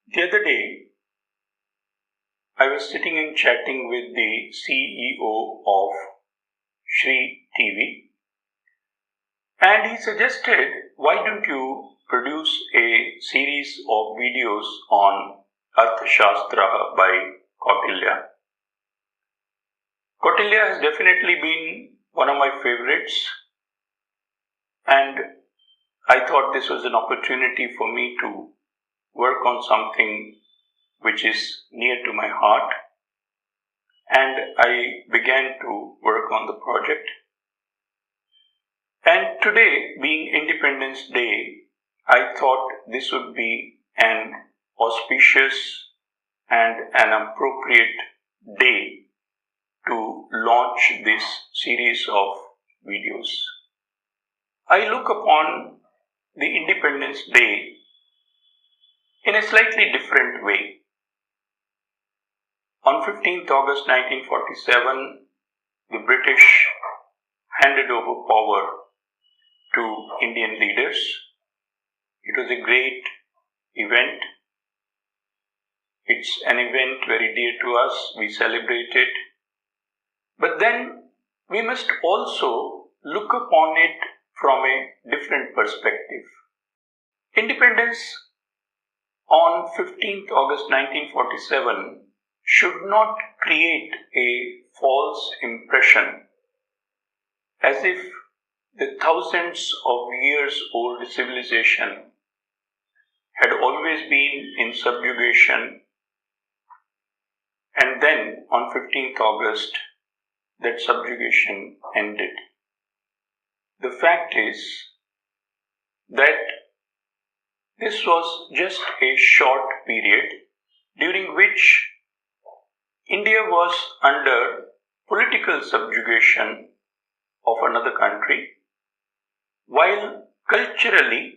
The other day, I was sitting and chatting with the CEO of Shree TV, and he suggested, why don't you produce a series of videos on Arthashastra by Kautilya. Kautilya has definitely been one of my favorites, and I thought this was an opportunity for me to work on something which is near to my heart, and I began to work on the project. And today, being Independence Day, I thought this would be an auspicious and an appropriate day to launch this series of videos. I look upon the Independence Day in a slightly different way. On 15th August 1947, the British handed over power to Indian leaders. It was a great event. It's an event very dear to us. We celebrate it. But then we must also look upon it from a different perspective. Independence on 15th August 1947 should not create a false impression as if the thousands of years old civilization had always been in subjugation, and then on 15th August that subjugation ended. The fact is that this was just a short period during which India was under political subjugation of another country, while culturally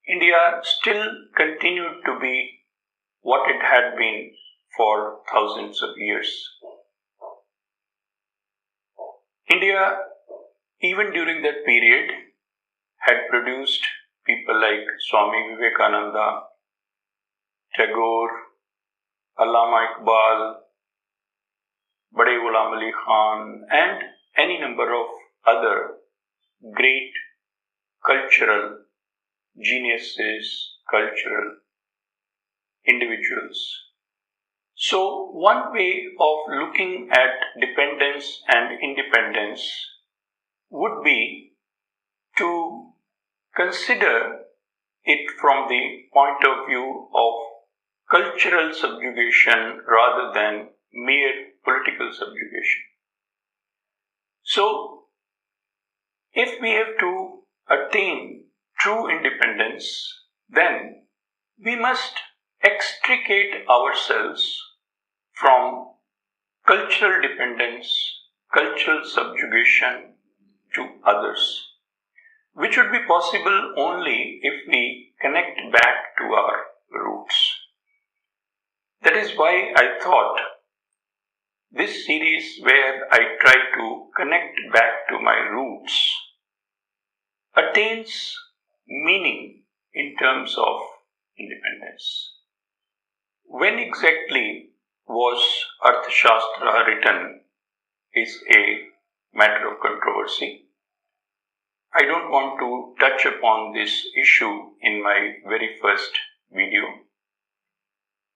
India still continued to be what it had been for thousands of years. India, even during that period, had produced people like Swami Vivekananda, Tagore, Allama Iqbal, Bade Ghulam Ali Khan, and any number of other great cultural geniuses, cultural individuals. So, one way of looking at dependence and independence would be to consider it from the point of view of cultural subjugation rather than mere political subjugation. So, if we have to attain true independence, then we must extricate ourselves from cultural dependence, cultural subjugation to others, which would be possible only if we connect back to our roots. That is why I thought this series, where I try to connect back to my roots, attains meaning in terms of independence. When exactly was Arthashastra written is a matter of controversy. I don't want to touch upon this issue in my very first video,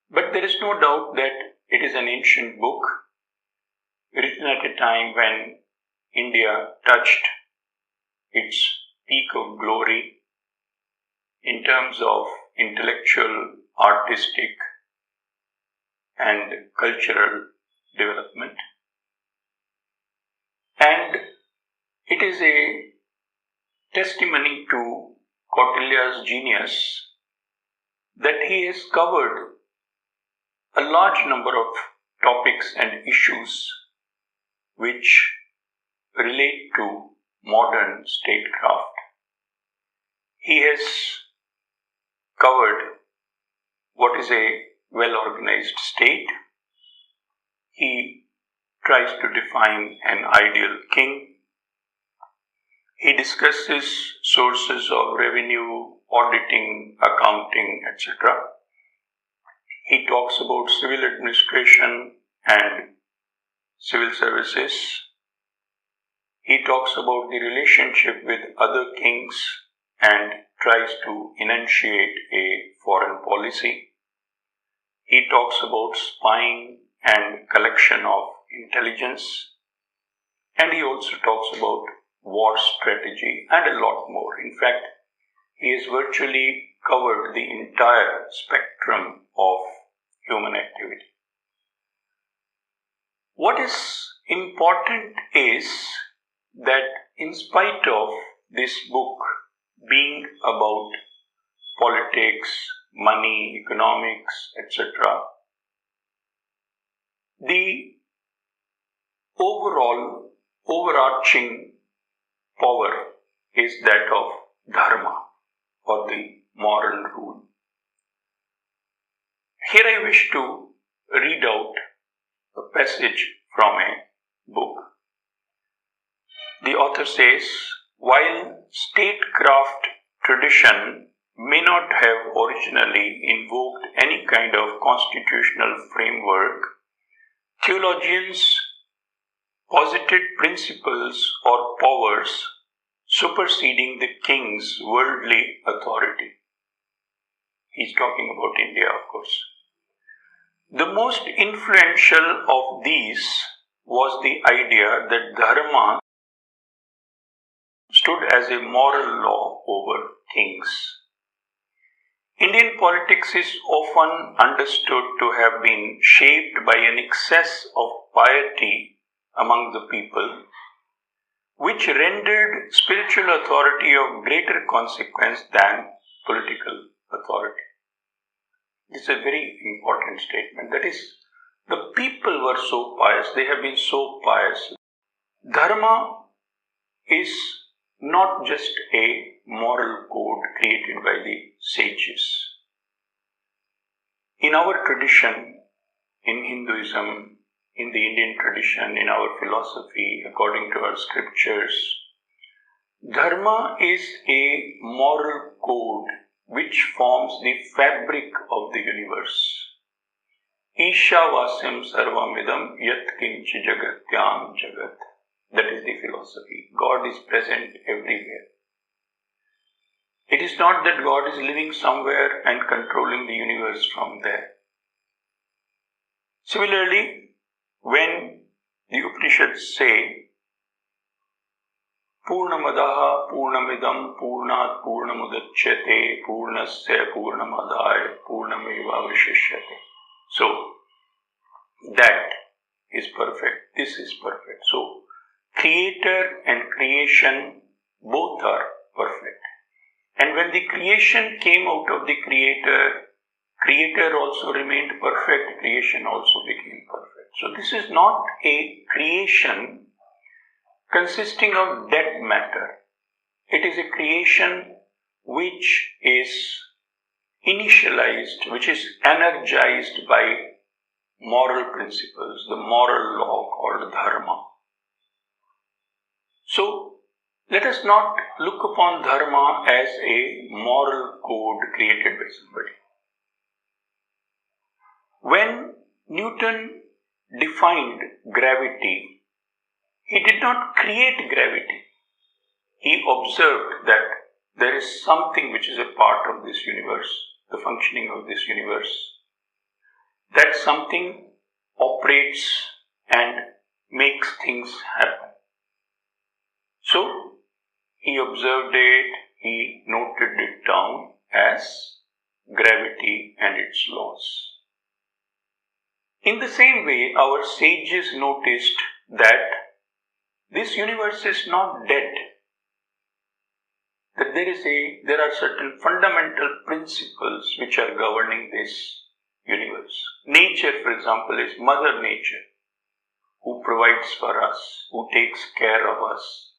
but there is no doubt that it is an ancient book written at a time when India touched its peak of glory in terms of intellectual, artistic, and cultural development. And it is a testimony to Kautilya's genius that he has covered a large number of topics and issues which relate to modern statecraft. He has covered what is a well-organized state. He tries to define an ideal king. He discusses sources of revenue, auditing, accounting, etc. He talks about civil administration and civil services. He talks about the relationship with other kings and tries to enunciate a foreign policy. He talks about spying and collection of intelligence. And he also talks about war strategy and a lot more. In fact, he has virtually covered the entire spectrum of human activity. What is important is that in spite of this book being about politics, money, economics, etc., the overarching power is that of Dharma, or the moral rule. Here I wish to read out a passage from a book. The author says, while statecraft tradition may not have originally invoked any kind of constitutional framework, theologians posited principles or powers superseding the king's worldly authority. He's talking about India, of course. The most influential of these was the idea that Dharma stood as a moral law over kings. Indian politics is often understood to have been shaped by an excess of piety among the people, which rendered spiritual authority of greater consequence than political authority. This is a very important statement. That is, the people were so pious, they have been so pious. Dharma is not just a moral code created by the sages. In our tradition, in Hinduism, in the Indian tradition, in our philosophy, according to our scriptures, Dharma is a moral code which forms the fabric of the universe. Ishavasyam sarvamidam yat kinchi jagatyam jagat. That is the philosophy. God is present everywhere. It is not that God is living somewhere and controlling the universe from there. Similarly, when the Upanishads say, Purnamadaha Purnamidam Purnat Purnamudachyate Purnasya Purnamadaya Purnameva Vishishyate. So, that is perfect. This is perfect. So, Creator and creation both are perfect. And when the creation came out of the Creator also remained perfect, creation also became perfect. So this is not a creation consisting of dead matter. It is a creation which is initialized, which is energized by moral principles, the moral law called Dharma. So, let us not look upon Dharma as a moral code created by somebody. When Newton defined gravity, he did not create gravity. He observed that there is something which is a part of this universe, the functioning of this universe. That something operates and makes things happen. So, he observed it, he noted it down as gravity and its laws. In the same way, our sages noticed that this universe is not dead, that there are certain fundamental principles which are governing this universe. Nature, for example, is Mother Nature, who provides for us, who takes care of us.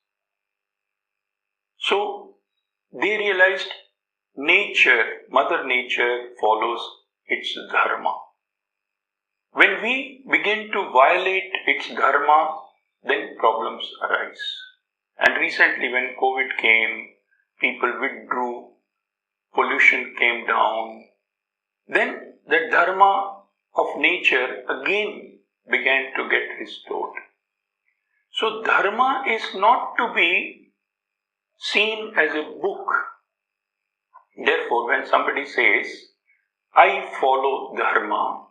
So, they realized Mother Nature follows its Dharma. When we begin to violate its Dharma, then problems arise. And recently when COVID came, people withdrew, pollution came down, then the Dharma of nature again began to get restored. So Dharma is not to be seen as a book. Therefore, when somebody says, I follow Dharma,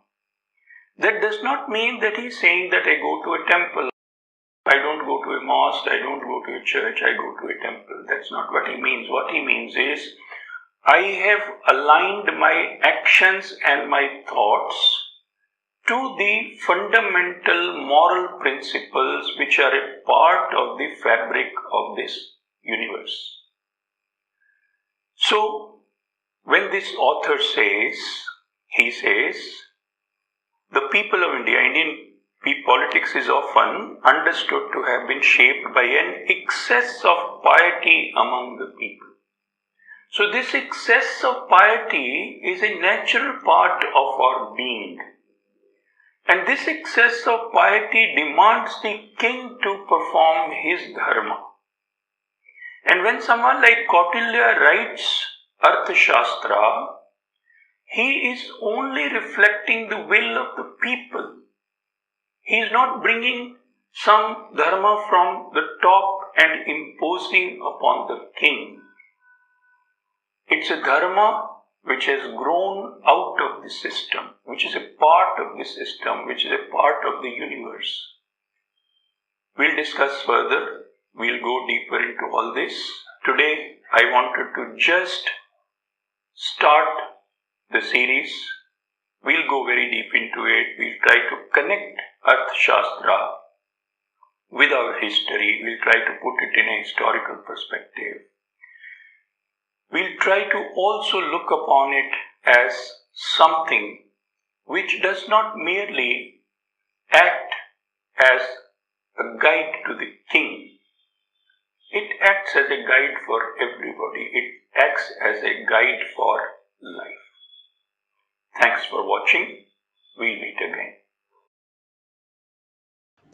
that does not mean that he is saying that I go to a temple. I don't go to a mosque, I don't go to a church, I go to a temple. That's not what he means. What he means is, I have aligned my actions and my thoughts to the fundamental moral principles which are a part of the fabric of this universe. So, when this author says, he says, the people of India, Indian politics is often understood to have been shaped by an excess of piety among the people. So this excess of piety is a natural part of our being. And this excess of piety demands the king to perform his dharma. And when someone like Kautilya writes Arthashastra, he is only reflecting the will of the people. He is not bringing some dharma from the top and imposing upon the king. It's a dharma which has grown out of the system, which is a part of the system, which is a part of the universe. We'll discuss further. We'll go deeper into all this. Today, I wanted to just start the series. We'll go very deep into it. We'll try to connect Arthashastra with our history. We'll try to put it in a historical perspective. We'll try to also look upon it as something which does not merely act as a guide to the king. It acts as a guide for everybody. It acts as a guide for life. Thanks for watching. We'll meet again.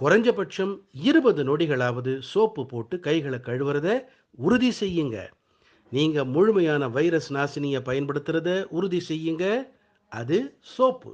குறைஞ்சபட்சம் 20 நொடிகளாவது soap போட்டு கைகளை கழுவுறத உறுதி செய்யுங்க. நீங்க முழுமையான virus நாசினியை பயன்படுத்துறத உறுதி செய்யுங்க. அது சோப்பு.